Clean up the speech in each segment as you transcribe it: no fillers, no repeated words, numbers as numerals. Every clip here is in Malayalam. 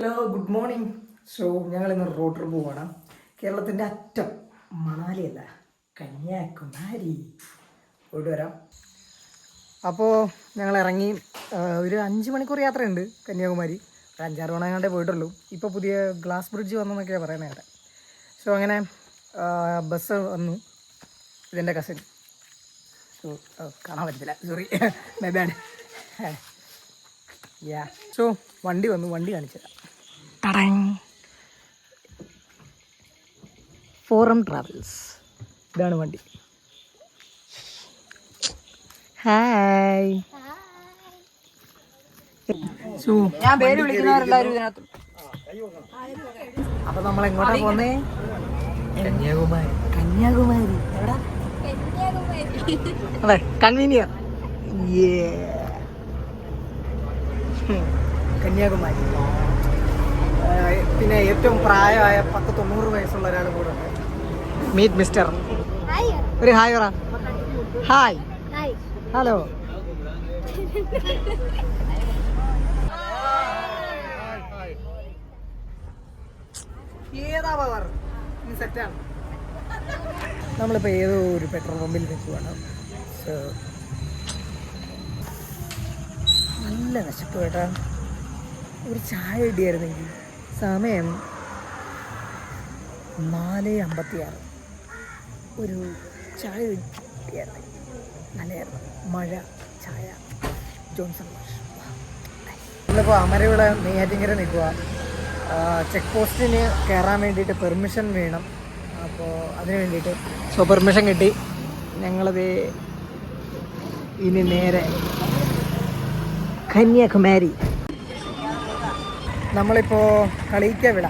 Hello, good morning. സോ ഞങ്ങൾ ഇന്ന് റോഡ് ട്രിപ്പ് പോകണം. കേരളത്തിൻ്റെ അറ്റം മണാലിയല്ല, കന്യാകുമാരി പോയിട്ട് വരാം. അപ്പോൾ ഞങ്ങൾ ഇറങ്ങി. ഒരു 5 മണിക്കൂർ യാത്രയുണ്ട് കന്യാകുമാരി. ഒരു 5-6 മണിയാണ്ടേ പോയിട്ടുള്ളൂ. ഇപ്പോൾ പുതിയ ഗ്ലാസ് ബ്രിഡ്ജ് വന്നെന്നൊക്കെയാണ് പറയുന്നത് അവിടെ. സോ അങ്ങനെ ബസ് വന്നു. ഇതെൻ്റെ കസിൻ. സോ കാണാൻ പറ്റത്തില്ല, sorry, my bad. Yeah, so വണ്ടി വന്നു, വണ്ടി കാണിച്ചുതരാം. ഫോറം ട്രാവൽസ്, ഇതാണ് വണ്ടി. ഹായ്. സോ ഞാൻ പേര് വിളിക്കുന്നവരെല്ലാവരും ഇതിനകത്ത്. അപ്പൊ നമ്മൾ എങ്ങോട്ടാ പോന്നേ? കന്യാകുമാരി. കന്യാകുമാരി എവിടാ? അതെ, കൺവീനിയർ. കന്യാകുമാരി. പിന്നെ ഏറ്റവും പ്രായമായ 90 വയസ്സുള്ള ഒരാൾ കൂടെ ഉണ്ട്. Meet mister. ഒരു ഹായ് പറ. ഹായ്. ഹലോ. ഏതാ പവർ? സെറ്റാണ്. നമ്മളിപ്പോൾ ഏതോ ഒരു പെട്രോൾ പമ്പിൽ നിൽക്കുകയാണ്. നല്ല വിശപ്പ് കേട്ടാ. ഒരു ചായ ഇടിയായിരുന്നെങ്കിൽ. സമയം 4:56. ഒരു ചായ ഇടിയായിരുന്നെങ്കിൽ നല്ലതായിരുന്നു. മഴ, ചായ, ജോൺസൺ മാഷ്. നമ്മളിപ്പോൾ അമരവിള നെയ്യാറ്റിൻകര നിൽക്കുക. ചെക്ക് പോസ്റ്റിന് കയറാൻ വേണ്ടിയിട്ട് പെർമിഷൻ വേണം. അപ്പോൾ അതിന് വേണ്ടിയിട്ട് പെർമിഷൻ കിട്ടി. ഞങ്ങളത് ഇനി നേരെ കന്യാകുമാരി. നമ്മളിപ്പോൾ കളിയിക്കാവിളയല്ല,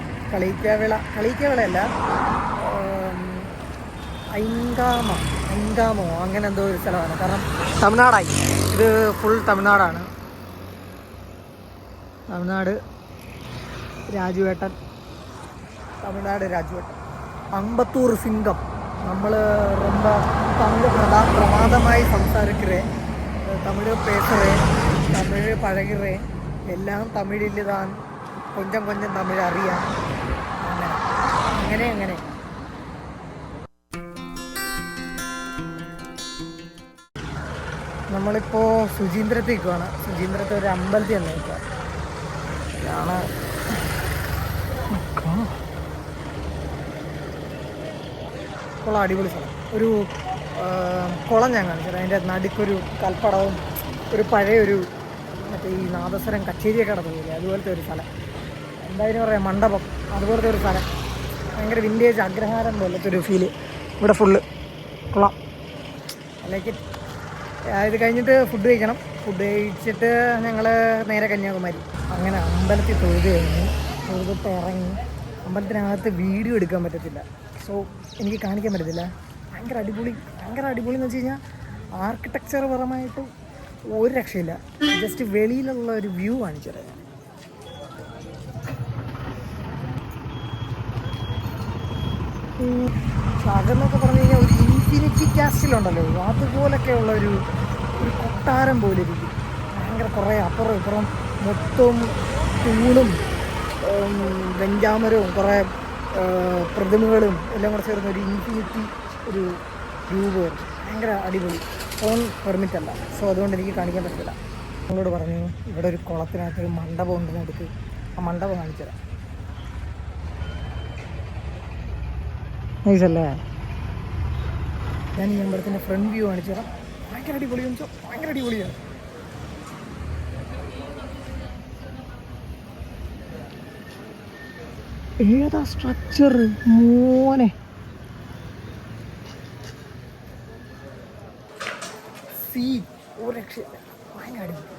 ഐങ്കാമോ അങ്ങനെ എന്തോ ഒരു സ്ഥലമാണ്. കാരണം തമിഴ്നാടായി, ഇത് ഫുൾ തമിഴ്നാടാണ്. തമിഴ്നാട് രാജുവേട്ടൻ. അമ്പത്തൂർ സിംഗം. നമ്മൾ ரொம்ப தமிழ் பிரமாதமாய் സംസാരിக்கிறேன், തമിഴ് பேசுகிறேன், തമിഴ് പഴകുறேன், എല്ലാം തമിഴിൽ താൻ കൊഞ്ചം തമിഴ് അറിയാം. അങ്ങനെ നമ്മളിപ്പോൾ സുചീന്ദ്രത്തിൽ നിൽക്കുകയാണ്. സുചീന്ദ്രത്തെ ഒരു അമ്പലത്തിൽ തന്നെ നിൽക്കുക. ഇതാണ് കുളം. അടിപൊളി സ്ഥലം. ഒരു കുളം ഞാൻ കാണിച്ചത്. അതിൻ്റെ നടുക്കൊരു കൽപ്പടവും ഒരു പഴയൊരു മറ്റേ ഈ നാദസ്വരം കച്ചേരിയൊക്കെ നടത്തുന്നില്ലേ, അതുപോലത്തെ ഒരു സ്ഥലം. എന്തായാലും പറയാം, മണ്ഡപം അതുപോലത്തെ ഒരു സ്ഥലം. ഭയങ്കര വിൻറ്റേജ് അഗ്രഹാരം പോലത്തെ ഒരു ഫീല്. ഇവിടെ ഫുള്ള് കുളം. അല്ലെങ്കിൽ ഇത് കഴിഞ്ഞിട്ട് ഫുഡ് കഴിക്കണം. ഫുഡ് കഴിച്ചിട്ട് ഞങ്ങൾ നേരെ കന്യാകുമാരി. അങ്ങനെ അമ്പലത്തിൽ തൊഴുതിട്ട് ഇറങ്ങി. അമ്പലത്തിനകത്ത് വീഡിയോ എടുക്കാൻ പറ്റത്തില്ല. സോ എനിക്ക് കാണിക്കാൻ പറ്റത്തില്ല. ഭയങ്കര അടിപൊളി എന്ന് വെച്ച് കഴിഞ്ഞാൽ ആർക്കിടെക്ചർ പരമായിട്ട് ഒരു രക്ഷയില്ല. ജസ്റ്റ് വെളിയിലുള്ള ഒരു വ്യൂ കാണിച്ചു തരാം. അതെന്നൊക്കെ പറഞ്ഞു കഴിഞ്ഞാൽ ഒരു ഇൻഫിനിറ്റി കാസ്റ്റിലുണ്ടല്ലോ, അതുപോലൊക്കെയുള്ള ഒരു കൊട്ടാരം പോലെ ഇരിക്കും. ഭയങ്കര കുറേ അപ്പുറം ഇപ്പുറം മൊത്തം തൂണും വെഞ്ചാമരവും കുറേ പ്രതിമകളും എല്ലാം കൂടെ ചേർന്ന ഒരു ഇൻഫിനിറ്റി ഒരു രൂപം. ഭയങ്കര അടിപൊളി. ഫോൺ പെർമിറ്റ് അല്ല, സോ അതുകൊണ്ട് എനിക്ക് കാണിക്കാൻ പറ്റില്ല. നിങ്ങളോട് പറഞ്ഞു ഇവിടെ ഒരു കുളത്തിനകത്ത് ഒരു മണ്ഡപം ഉണ്ടെന്ന് എടുത്ത് ആ മണ്ഡപം കാണിച്ചു തരാം. നൈസല്ലേ? ഞാൻ ഈ അമ്പലത്തിൻ്റെ ഫ്രണ്ട് വ്യൂ കാണിച്ചു തരാം. ഭയങ്കര അടിപൊളിയെന്ന് വെച്ചാൽ ഭയങ്കര അടിപൊളിയാണ്. ഏതാ സ്ട്രക്ചർ മോനെ! ഫീൽ ഒരു രക്ഷയില്ല. ഭയങ്കര അടിപൊളി,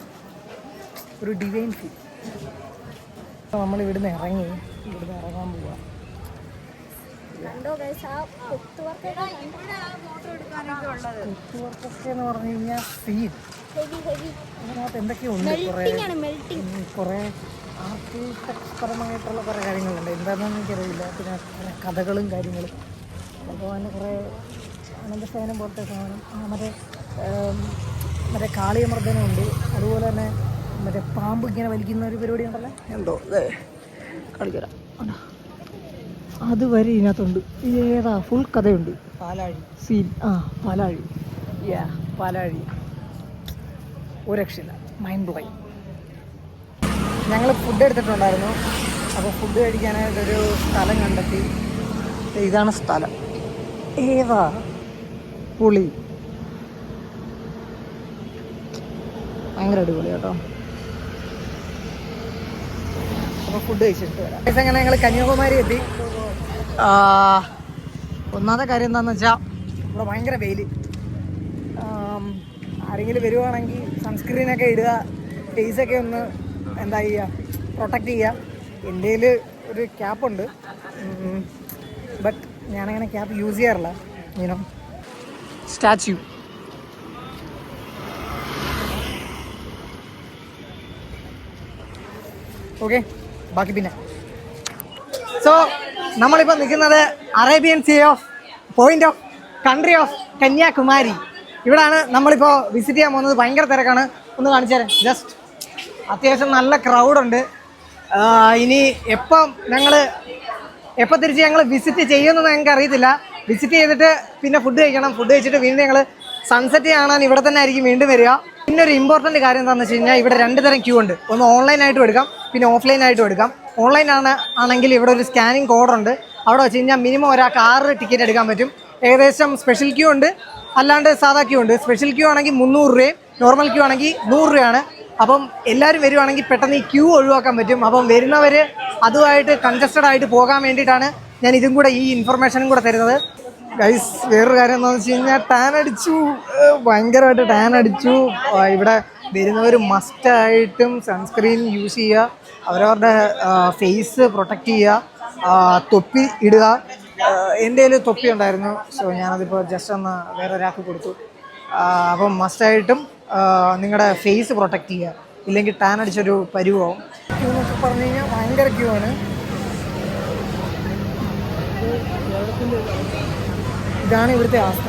ഒരു ഡിവൈൻ ഫീൽ. നമ്മൾ ഇവിടുന്ന് ഇറങ്ങാൻ പോവാ. കുത്തുവർക്കൊക്കെ എന്ന് പറഞ്ഞു കഴിഞ്ഞാൽ ഫീൽ. അതിനകത്ത് എന്തൊക്കെയുണ്ട്, കുറേ ആർക്കിടെക്ചർപരമായിട്ടുള്ള കുറേ കാര്യങ്ങളുണ്ട്. എന്താണെന്ന് എനിക്കറിയില്ല. പിന്നെ കഥകളും കാര്യങ്ങളും. അപ്പോൾ തന്നെ കുറേ അനന്തശയനം പോലത്തെ സാധനം, മറ്റേ കാളിയമർദ്ദനമുണ്ട്. അതുപോലെ തന്നെ മറ്റേ പാമ്പ് ഇങ്ങനെ വലിക്കുന്ന ഒരു പരിപാടി ഉണ്ടല്ലോ, എന്തോ കളിക്കരാം. അതുവരെ ഇതിനകത്തുണ്ട്. ഏതാ ഫുൾ കഥയുണ്ട്. പാലാഴി സീൻ. പാലാഴി. പാലാഴി ഒരു രക്ഷയില്ല. Mind blowing. ഞങ്ങൾ ഫുഡ് എടുത്തിട്ടുണ്ടായിരുന്നു. അപ്പോൾ ഫുഡ് കഴിക്കാനായിട്ടൊരു സ്ഥലം കണ്ടെത്തി. ഇതാണ് സ്ഥലം. ഏതാ പുളി. ഭയങ്കര അടിപൊളി കേട്ടോ. അപ്പോൾ ഫുഡ് കഴിച്ചിട്ട് വരാം. അങ്ങനെ ഞങ്ങൾ കന്യാകുമാരി എത്തി. ഒന്നാമത്തെ കാര്യം എന്താണെന്ന് വെച്ചാൽ ഇവിടെ ഭയങ്കര വെയിൽ. ആരെങ്കിലും വരുവാണെങ്കിൽ സൺസ്ക്രീനൊക്കെ ഇടുക, ഫേസൊക്കെ ഒന്ന് എന്താ ചെയ്യുക, പ്രൊട്ടക്റ്റ് ചെയ്യുക. എൻ്റെ കയ്യിൽ ഒരു ക്യാപ്പുണ്ട്, ബട്ട് ഞാനങ്ങനെ ക്യാപ്പ് യൂസ് ചെയ്യാറില്ല. You know statue. ഓക്കെ, ബാക്കി പിന്നെ. സോ നമ്മളിപ്പോൾ നിൽക്കുന്നത് Arabian sea of point of country of Kanyakumari. ഇവിടാണ് നമ്മളിപ്പോൾ വിസിറ്റ് ചെയ്യാൻ പോകുന്നത്. ഭയങ്കര തിരക്കാണ്. ഒന്ന് കാണിച്ചു തരാം. ജസ്റ്റ് അത്യാവശ്യം നല്ല ക്രൗഡുണ്ട്. ഇനി എപ്പോൾ തിരിച്ച് ഞങ്ങൾ വിസിറ്റ് ചെയ്യുമെന്ന് ഞങ്ങൾക്ക് അറിയത്തില്ല. വിസിറ്റ് ചെയ്തിട്ട് പിന്നെ ഫുഡ് കഴിക്കണം. ഫുഡ് കഴിച്ചിട്ട് വീണ്ടും ഞങ്ങൾ സൺസെറ്റ് കാണാൻ ഇവിടെ തന്നെ ആയിരിക്കും വീണ്ടും വരിക. പിന്നെ ഒരു ഇമ്പോർട്ടൻറ്റ് കാര്യം എന്താണെന്ന് വെച്ച് കഴിഞ്ഞാൽ ഇവിടെ 2 തരം ക്യൂ ഉണ്ട്. ഒന്ന് ഓൺലൈനായിട്ടും എടുക്കാം, പിന്നെ ഓഫ്ലൈനായിട്ടും എടുക്കാം. ഓൺലൈൻ ആണെങ്കിൽ ഇവിടെ ഒരു സ്കാനിങ് കോഡുണ്ട്. അവിടെ വെച്ച് കഴിഞ്ഞാൽ മിനിമം ഒരാൾക്ക് 6 ടിക്കറ്റ് എടുക്കാൻ പറ്റും. ഏകദേശം സ്പെഷ്യൽ ക്യൂ ഉണ്ട്, അല്ലാണ്ട് സാധാ ക്യൂ ഉണ്ട്. സ്പെഷ്യൽ ക്യൂ ആണെങ്കിൽ 300 രൂപയും നോർമൽ ക്യൂ ആണെങ്കിൽ 100 രൂപയാണ്. അപ്പം എല്ലാവരും വരുവാണെങ്കിൽ പെട്ടെന്ന് ഈ ക്യൂ ഒഴിവാക്കാൻ പറ്റും. അപ്പം വരുന്നവർ അതുമായിട്ട് കൺജസ്റ്റഡ് ആയിട്ട് പോകാൻ വേണ്ടിയിട്ടാണ് ഞാൻ ഇതും കൂടെ ഈ ഇൻഫർമേഷനും കൂടെ തരുന്നത്. ഗൈസ്, വേറൊരു കാര്യം എന്താണെന്ന് വെച്ച് കഴിഞ്ഞാൽ ടാൻ അടിച്ചു, ഭയങ്കരമായിട്ട് ടാൻ അടിച്ചു. ഇവിടെ വരുന്നവർ മസ്റ്റായിട്ടും സൺസ്ക്രീൻ യൂസ് ചെയ്യുക, അവരവരുടെ ഫേസ് പ്രൊട്ടക്റ്റ് ചെയ്യുക, തൊപ്പി ഇടുക. എൻ്റെ കയ്യിൽ തൊപ്പി ഉണ്ടായിരുന്നു, സോ ഞാനതിപ്പോൾ ജസ്റ്റ് ഒന്ന് വേറെ ഒരാൾക്ക് കൊടുത്തു. അപ്പം മസ്റ്റായിട്ടും നിങ്ങളുടെ ഫേസ് പ്രൊട്ടക്റ്റ് ചെയ്യുക, ഇല്ലെങ്കിൽ ടാൻ അടിച്ചൊരു പരുവാവും. ക്യൂ എന്നൊക്കെ പറഞ്ഞു കഴിഞ്ഞാൽ ഭയങ്കര ക്യൂ ആണ്. ഇതാണ് ഇവിടുത്തെ അവസ്ഥ.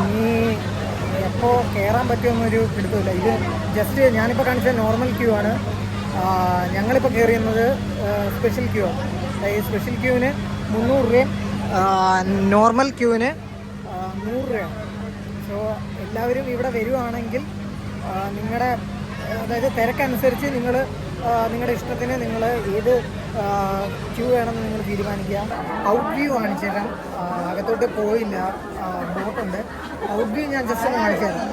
ഇനി എപ്പോൾ കയറാൻ പറ്റുമെന്നൊരു പിടുത്തമില്ല. ഇത് ജസ്റ്റ് ഞാനിപ്പോൾ കാണിച്ചത് നോർമൽ ക്യൂ ആണ്. ഞങ്ങളിപ്പോൾ കയറിയുന്നത് സ്പെഷ്യൽ ക്യൂ ആണ്. ഈ സ്പെഷ്യൽ ക്യൂവിന് 300 രൂപയും നോർമൽ ക്യൂവിന് 100 രൂപയാണ്. സോ എല്ലാവരും ഇവിടെ വരുവാണെങ്കിൽ നിങ്ങളുടെ അതായത് തിരക്കനുസരിച്ച് നിങ്ങൾ നിങ്ങളുടെ ഇഷ്ടത്തിന് നിങ്ങൾ ഏത് ക്യൂ വേണമെന്ന് നിങ്ങൾ തീരുമാനിക്കുക. ഔട്ട് വ്യൂ കാണിച്ചു തരാം. അകത്തോട്ട് പോയില്ല, ബോട്ടുണ്ട്. ഔട്ട് വ്യൂ ഞാൻ ജസ്റ്റ് ഒന്ന് കാണിച്ചു തരാം.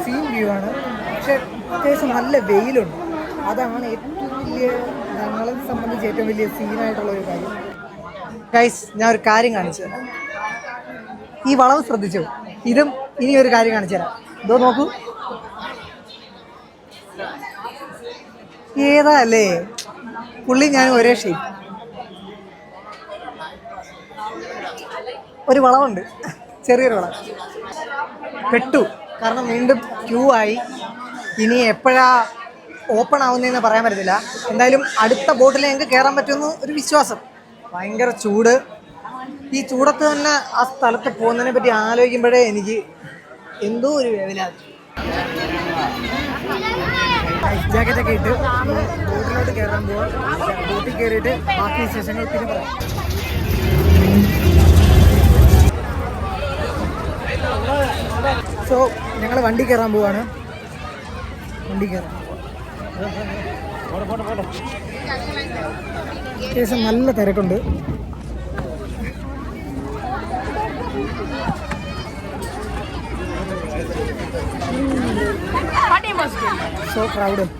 സീൻ വ്യൂ ആണ്, പക്ഷെ അത്യാവശ്യം നല്ല വെയിലുണ്ട്. അതാണ് ഏറ്റവും വലിയ, ഞങ്ങളെ സംബന്ധിച്ച് ഏറ്റവും വലിയ സീനായിട്ടുള്ളൊരു കാര്യം. ഗൈസ്, ഞാൻ ഒരു കാര്യം കാണിച്ചു തരാം. ഈ വളവ് ശ്രദ്ധിച്ചു. ഇതും ഇനി ഒരു കാര്യം കാണിച്ചു തരാം. ഇതോ നോക്കൂ, ഏതാ അല്ലേ പുള്ളി ഞാൻ ഒരേ ഷേപ്പ്. ഒരു വളവുണ്ട്, ചെറിയൊരു വളവ്. പെട്ടു, കാരണം വീണ്ടും ക്യൂ ആയി. ഇനി എപ്പോഴാ ഓപ്പൺ ആവുന്നതെന്ന് പറയാൻ പറ്റത്തില്ല. എന്തായാലും അടുത്ത ബോട്ടിൽ ഞങ്ങൾക്ക് കയറാൻ പറ്റുമെന്ന് ഒരു വിശ്വാസം. ഭയങ്കര ചൂട്. ഈ ചൂടത്ത് തന്നെ ആ സ്ഥലത്ത് പോകുന്നതിനെ പറ്റി ആലോചിക്കുമ്പോഴേ എനിക്ക് എന്തോ ഒരു വേവലാതി. ലൈഫ് ജാക്കറ്റൊക്കെ ഇട്ട് ബോട്ടിലോട്ട് കയറാൻ പോവാം. ബോട്ടിൽ കയറിയിട്ട് ബാക്കി വിശേഷങ്ങൾ പിന്നെ പറയാം. സോ ഞങ്ങൾ വണ്ടി കയറാൻ പോവാണ്. വണ്ടി കയറാൻ അത്യാവശ്യം നല്ല തിരക്കുണ്ട്. So crowded.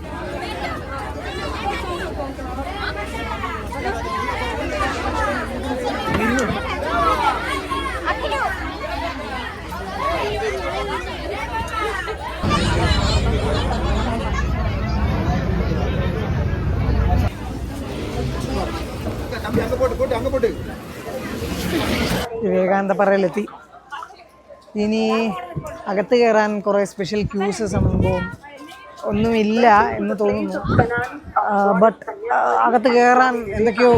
വിവേകാനന്ദപ്പാറയിലെത്തി. ഇനി അകത്ത് കയറാൻ കുറേ സ്പെഷ്യൽ ക്യൂസ് സംഭവം ഒന്നുമില്ല എന്ന് തോന്നുന്നു. ബട്ട് അകത്ത് കയറാൻ എന്തൊക്കെയോ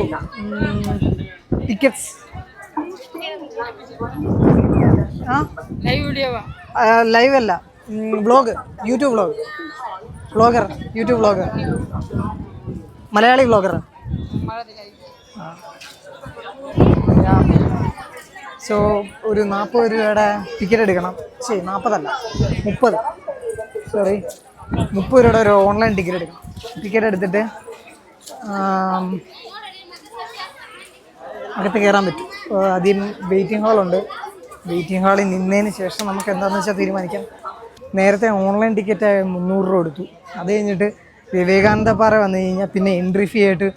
ടിക്കറ്റ്സ് ലൈവ് അല്ല, vlog, YouTube vlog, vlogger, YouTube vlogger, Malayali vlogger. So ഒരു 40 രൂപയുടെ ടിക്കറ്റ് എടുക്കണം. ശരി, 40 30, സോറി 30 രൂപയുടെ ഒരു ഓൺലൈൻ ടിക്കറ്റ് എടുക്കണം. ടിക്കറ്റ് എടുത്തിട്ട് അകത്ത് കയറാൻ പറ്റും. ആദ്യം വെയിറ്റിംഗ് ഹാളുണ്ട്. വെയിറ്റിംഗ് ഹാളിൽ നിന്നതിന് ശേഷം നമുക്ക് എന്താണെന്ന് വെച്ചാൽ തീരുമാനിക്കാം. നേരത്തെ ഓൺലൈൻ ടിക്കറ്റ് 300 രൂപ കൊടുത്തു. അത് കഴിഞ്ഞിട്ട് വിവേകാനന്ദ പാറ വന്നു കഴിഞ്ഞാൽ പിന്നെ എൻട്രി ഫീ ആയിട്ട്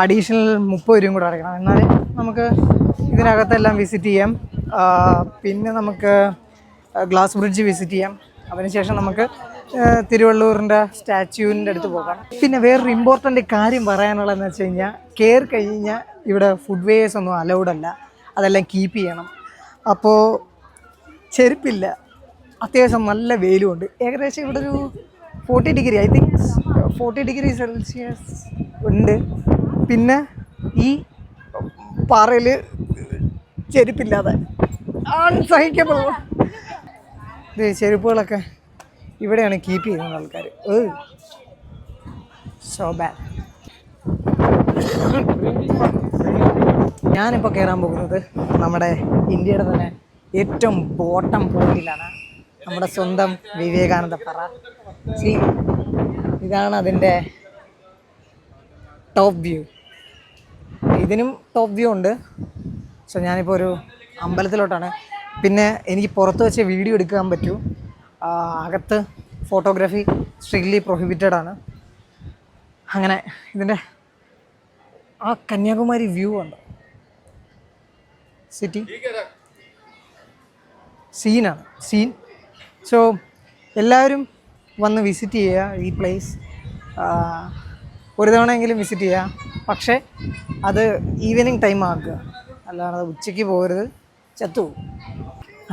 അഡീഷണൽ 30 രൂപയും കൂടെ അടയ്ക്കണം. എന്നാൽ നമുക്ക് ഇതിനകത്തെല്ലാം വിസിറ്റ് ചെയ്യാം. പിന്നെ നമുക്ക് ഗ്ലാസ് ബ്രിഡ്ജ് വിസിറ്റ് ചെയ്യാം. അതിനുശേഷം നമുക്ക് തിരുവള്ളൂരിൻ്റെ സ്റ്റാച്യൂവിൻ്റെ അടുത്ത് പോകാം. പിന്നെ വേറൊരു ഇമ്പോർട്ടൻ്റ് കാര്യം പറയാനുള്ളതെന്ന് വെച്ച് കഴിഞ്ഞാൽ, കയറി കഴിഞ്ഞാൽ ഇവിടെ ഫുഡ് വെയേഴ്സ് ഒന്നും അലൗഡ് അല്ല. അതെല്ലാം കീപ്പ് ചെയ്യണം. അപ്പോൾ ചെരുപ്പില്ല. അത്യാവശ്യം നല്ല വെയിലുമുണ്ട്. ഏകദേശം ഇവിടെ ഒരു 40 degree, I think 40 degree Celsius ഉണ്ട്. പിന്നെ ഈ പാറയിൽ ചെരുപ്പില്ലാതെ അൺസഹിക്കബിൾ. ചെരുപ്പുകളൊക്കെ ഇവിടെയാണ് കീപ്പ് ചെയ്യുന്നത് ആൾക്കാർ. So bad. ഞാനിപ്പോൾ കയറാൻ പോകുന്നത് നമ്മുടെ ഇന്ത്യയുടെ തന്നെ ഏറ്റവും ബോട്ടം പോയിന്റിലാണ്. നമ്മുടെ സ്വന്തം വിവേകാനന്ദ പാറ. ഇതാണ് അതിൻ്റെ ടോപ്പ് വ്യൂ. ഇതിനും ടോപ്പ് വ്യൂ ഉണ്ട്. സോ ഞാനിപ്പോൾ ഒരു അമ്പലത്തിലോട്ടാണ്. പിന്നെ എനിക്ക് പുറത്ത് വെച്ച് വീഡിയോ എടുക്കാൻ പറ്റൂ. അകത്ത് ഫോട്ടോഗ്രാഫി സ്ട്രിക്ട്ലി പ്രൊഹിബിറ്റഡ് ആണ്. അങ്ങനെ ഇതിൻ്റെ ആ കന്യാകുമാരി വ്യൂ ഉണ്ട്. സിറ്റി സീനാണ്, സീൻ. സോ എല്ലാവരും വന്ന് വിസിറ്റ് ചെയ്യുക ഈ പ്ലേസ്. ഒരു തവണയെങ്കിലും വിസിറ്റ് ചെയ്യുക. പക്ഷേ അത് ഈവനിങ് ടൈം ആക്കുക, അല്ലാതെ ഉച്ചയ്ക്ക് പോകരുത്, ചത്തുപോകും.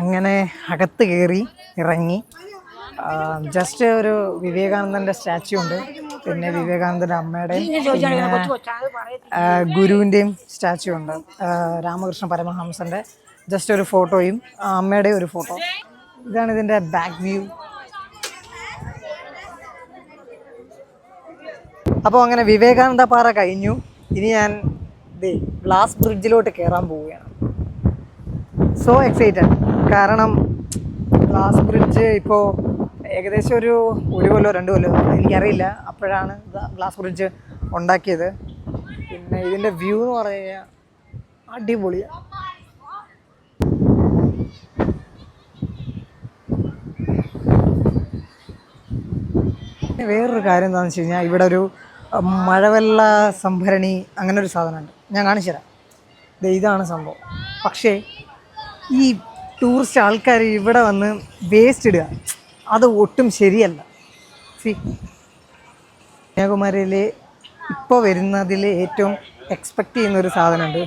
അങ്ങനെ അകത്ത് കയറി ഇറങ്ങി. ജസ്റ്റ് ഒരു വിവേകാനന്ദൻ്റെ സ്റ്റാച്യു ഉണ്ട്. പിന്നെ വിവേകാനന്ദൻ്റെ അമ്മയുടെയും പിന്നെ ഗുരുവിൻ്റെയും സ്റ്റാച്യു ഉണ്ട്. രാമകൃഷ്ണ പരമഹംസൻ്റെ ജസ്റ്റ് ഒരു ഫോട്ടോയും അമ്മയുടെയും ഒരു ഫോട്ടോ. ഇതാണ് ഇതിൻ്റെ ബാക്ക് വ്യൂ. അപ്പോൾ അങ്ങനെ വിവേകാനന്ദ പാറ കഴിഞ്ഞു. ഇനി ഞാൻ ഗ്ലാസ് ബ്രിഡ്ജിലോട്ട് കയറാൻ പോവുകയാണ്. So excited. കാരണം ഗ്ലാസ് ബ്രിഡ്ജ് ഇപ്പോൾ ഏകദേശം ഒരു കൊല്ലോ 2 കൊല്ലോ എനിക്കറിയില്ല, അപ്പോഴാണ് ഗ്ലാസ് ബ്രിഡ്ജ് ഉണ്ടാക്കിയത്. പിന്നെ ഇതിൻ്റെ വ്യൂ എന്ന് പറഞ്ഞു കഴിഞ്ഞാൽ അടിപൊളിയാണ്. വേറൊരു കാര്യം എന്താണെന്ന് വെച്ച് കഴിഞ്ഞാൽ, ഇവിടെ ഒരു മഴവെള്ള സംഭരണി അങ്ങനെ ഒരു സാധനമുണ്ട്. ഞാൻ കാണിച്ചു തരാം. ഇതാണ് സംഭവം. പക്ഷേ ഈ ടൂറിസ്റ്റ് ആൾക്കാർ ഇവിടെ വന്ന് വേസ്റ്റ് ഇടുക, അത് ഒട്ടും ശരിയല്ല. കന്യാകുമാരിയിൽ ഇപ്പോൾ വരുന്നതിൽ ഏറ്റവും എക്സ്പെക്റ്റ് ചെയ്യുന്നൊരു സാധനമുണ്ട്.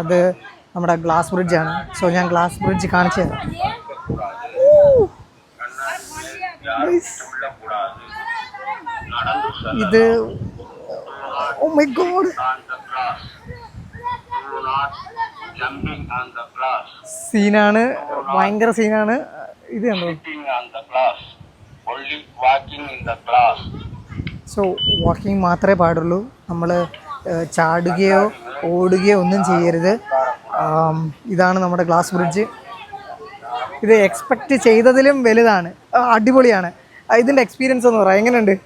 അത് നമ്മുടെ ഗ്ലാസ് ബ്രിഡ്ജാണ്. സോ ഞാൻ ഗ്ലാസ് ബ്രിഡ്ജ് കാണിച്ചു തരാം. ഇത് ഓ മൈ ഗോഡ്, സീനാണ്, ഭയങ്കര സീനാണ്. ഇത് കണ്ടോ? സോ വാക്കിംഗ് മാത്രമേ പാടുള്ളൂ. നമ്മൾ ചാടുകയോ ഓടുകയോ ഒന്നും ചെയ്യരുത്. ഇതാണ് നമ്മുടെ ഗ്ലാസ് ബ്രിഡ്ജ്. ഇത് എക്സ്പെക്റ്റ് ചെയ്തതിലും വലുതാണ്, അടിപൊളിയാണ്. ഇതിൻ്റെ എക്സ്പീരിയൻസ് എന്ന് പറയാം, എങ്ങനെയുണ്ട്?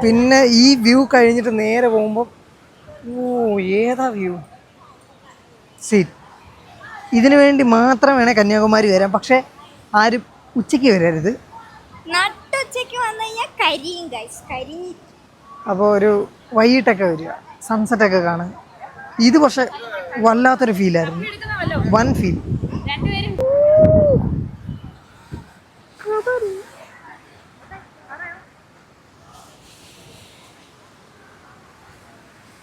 പിന്നെ ഈ വ്യൂ കഴിഞ്ഞിട്ട് നേരെ പോകുമ്പോൾ ഏതാ വ്യൂ. ഇതിനു വേണ്ടി മാത്രം വേണേൽ കന്യാകുമാരി വരാം. പക്ഷെ ആരും ഉച്ചയ്ക്ക് വരരുത്. അപ്പോൾ ഒരു വൈകിട്ടൊക്കെ വരിക, സൺസെറ്റൊക്കെ കാണുക. ഇത് പക്ഷെ വല്ലാത്തൊരു ഫീലായിരുന്നു, വൺ ഫീൽ.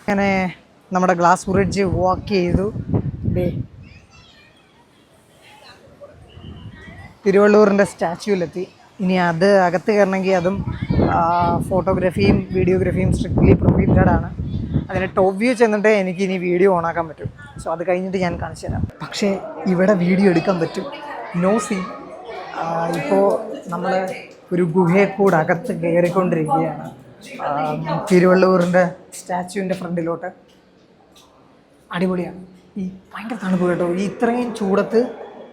അങ്ങനെ നമ്മുടെ ഗ്ലാസ് ബ്രിഡ്ജ് വാക്ക് ചെയ്തു. തിരുവള്ളൂരിൻ്റെ സ്റ്റാച്യൂവിലെത്തി. ഇനി അത് അകത്ത് കയറണമെങ്കിൽ അതും ഫോട്ടോഗ്രാഫിയും വീഡിയോഗ്രാഫിയും സ്ട്രിക്ട്ലി പ്രൊഹിബിറ്റഡ് ആണ്. അതിന് ടോപ്പ് വ്യൂ ചെന്നിട്ട് എനിക്ക് ഇനി വീഡിയോ ഓണാക്കാൻ പറ്റും. സോ അത് കഴിഞ്ഞിട്ട് ഞാൻ കാണിച്ചു തരാം. പക്ഷേ ഇവിടെ വീഡിയോ എടുക്കാൻ പറ്റും, നോ സീൻ. ഇപ്പോൾ നമ്മൾ ഒരു ഗുഹയെ കൂടെ അകത്ത് കയറിക്കൊണ്ടിരിക്കുകയാണ്, തിരുവള്ളൂരിൻ്റെ സ്റ്റാച്യുവിൻ്റെ ഫ്രണ്ടിലോട്ട്. അടിപൊളിയാണ്. ഈ ഭയങ്കര തണുപ്പ് കേട്ടോ. ഈ ഇത്രയും ചൂടത്ത്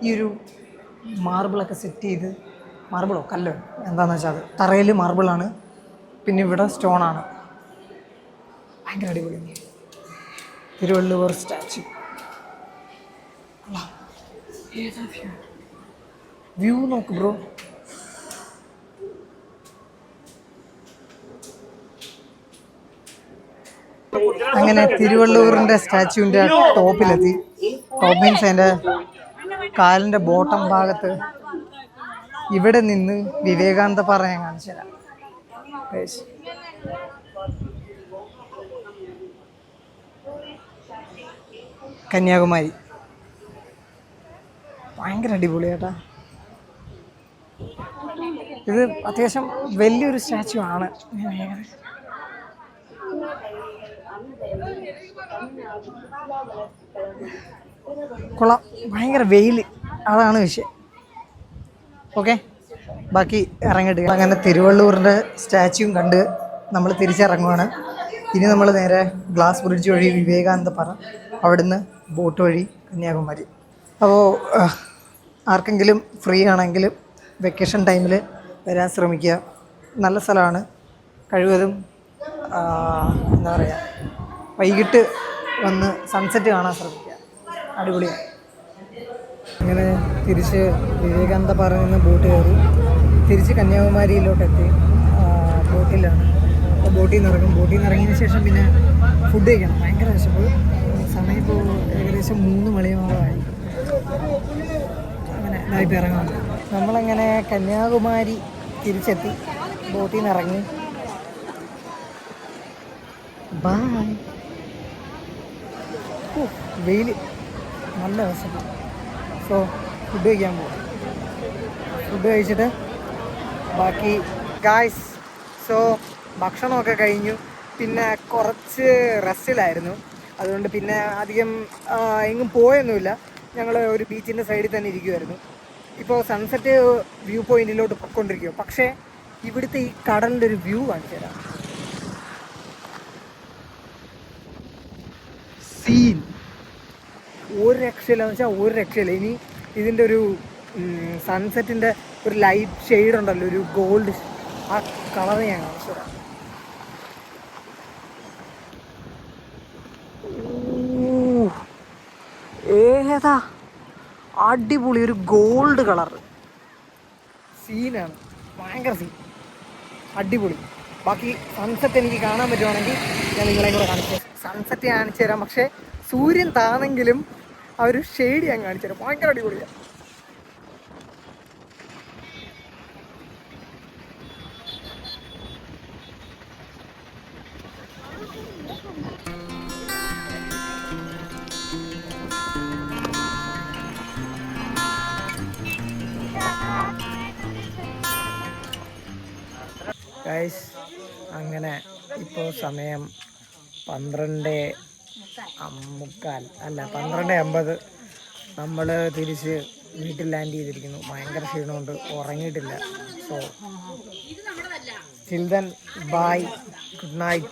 ഈ ഒരു മാർബിളൊക്കെ സെറ്റ് ചെയ്ത്, മാർബിളോ കല്ലോ എന്താണെന്ന് വെച്ചാൽ അത് തറയിൽ മാർബിളാണ്, പിന്നെ ഇവിടെ സ്റ്റോണാണ്. ഭയങ്കര അടിപൊളിയാണ് തിരുവള്ളുവർ സ്റ്റാച്യു. വ്യൂ നോക്ക് ബ്രോ. അങ്ങനെ തിരുവള്ളൂരിൻ്റെ സ്റ്റാച്യുവിൻ്റെ ടോപ്പിലെത്തി. ടോപ്പ് മീൻസ് അതിൻ്റെ കാലിൻ്റെ ബോട്ടം ഭാഗത്ത് ഇവിടെ നിന്ന് വിവേകാനന്ദ പാറ ഞാൻ കാണിച്ചു തരാം. കന്യാകുമാരി ഭയങ്കര അടിപൊളിയാട്ടാ. ഇത് അത്യാവശ്യം വലിയൊരു സ്റ്റാച്യു ആണ്. കൊള്ളാം. ഭയങ്കര വെയിൽ, അതാണ് വിഷയം. ഓക്കെ, ബാക്കി ഇറങ്ങിയിട്ട് അങ്ങനെ തിരുവള്ളൂരിൻ്റെ സ്റ്റാച്യുവും കണ്ട് നമ്മൾ തിരിച്ചിറങ്ങുവാണ്. ഇനി നമ്മൾ നേരെ ഗ്ലാസ് ബ്രിഡ്ജ് വഴി വിവേകാനന്ദ പാറ, അവിടുന്ന് ബോട്ട് വഴി കന്യാകുമാരി. അപ്പോൾ ആർക്കെങ്കിലും ഫ്രീ ആണെങ്കിൽ വെക്കേഷൻ ടൈമിൽ വരാൻ ശ്രമിക്കുക. നല്ല സ്ഥലമാണ്. കഴിവതും എന്താ പറയുക, വൈകിട്ട് വന്ന് സൺസെറ്റ് കാണാൻ ശ്രമിക്കുക. അടിപൊളിയാണ്. അങ്ങനെ തിരിച്ച് വിവേകാനന്ദ പാറയിൽ നിന്ന് ബോട്ട് കയറി തിരിച്ച് കന്യാകുമാരിയിലോട്ടെത്തി. ബോട്ടിലാണ്. അപ്പോൾ ബോട്ടിൽ നിന്ന് ഇറങ്ങും. ബോട്ടിൽ നിന്ന് ഇറങ്ങിയതിന് ശേഷം പിന്നെ ഫുഡ് കഴിക്കണം. ഭയങ്കര വിശപ്പ്. സമയം ഇപ്പോൾ ഏകദേശം 3 മണിയോളമായി. അങ്ങനെ ഇതായിട്ട് ഇറങ്ങാം. നമ്മളങ്ങനെ കന്യാകുമാരി തിരിച്ചെത്തി. ബോട്ടിൽ നിന്ന് ഇറങ്ങി. ബായ്. വെയിൽ, നല്ല വിശപ്പ്. സോ ഫുഡ് കഴിക്കാൻ പോകും. ഫുഡ് കഴിച്ചിട്ട് ബാക്കി ഗായ്സ്. സോ ഭക്ഷണമൊക്കെ കഴിഞ്ഞു. പിന്നെ കുറച്ച് റെസ്റ്റിലായിരുന്നു. അതുകൊണ്ട് പിന്നെ അധികം എങ്ങും പോയൊന്നുമില്ല. ഞങ്ങൾ ഒരു ബീച്ചിൻ്റെ സൈഡിൽ തന്നെ ഇരിക്കുമായിരുന്നു. ഇപ്പോൾ സൺസെറ്റ് വ്യൂ പോയിന്റിലോട്ട് പൊയ്ക്കൊണ്ടിരിക്കുക. പക്ഷേ ഇവിടുത്തെ ഈ കടലിൻ്റെ ഒരു വ്യൂ കാണിച്ചു തരാം. സീൻ ഒരു രക്ഷയില്ല എന്ന് വെച്ചാൽ ഒരു രക്ഷയില്ല. ഇനി ഇതിൻ്റെ ഒരു സൺസെറ്റിൻ്റെ ഒരു ലൈറ്റ് ഷെയ്ഡ് ഉണ്ടല്ലോ, ഒരു ഗോൾഡ്, ആ കളർ ഞാൻ കാണിച്ചു തരാം. ഏതാ അടിപൊളി ഒരു ഗോൾഡ് കളർ സീനാണ്. ഭയങ്കര സീൻ, അടിപൊളി. ബാക്കി സൺസെറ്റ് എനിക്ക് കാണാൻ പറ്റുവാണെങ്കിൽ ഞാൻ നിങ്ങളെ കൂടെ കാണിച്ചു തരാം. സൺസെറ്റ് കാണിച്ചു തരാം, പക്ഷേ സൂര്യൻ താണെങ്കിലും ആ ഒരു ഷെയ്ഡ് ഞാൻ കാണിച്ചു തരാം. ഭയങ്കര അടിപൊളിയാണ്. ഗൈസ്, അങ്ങനെ ഇപ്പോൾ സമയം 12:50. നമ്മൾ തിരിച്ച് വീട്ടിൽ ലാൻഡ് ചെയ്തിരിക്കുന്നു. ഭയങ്കര ക്ഷീണമുണ്ട്, ഉറങ്ങിയിട്ടില്ല. So till then bye, good night.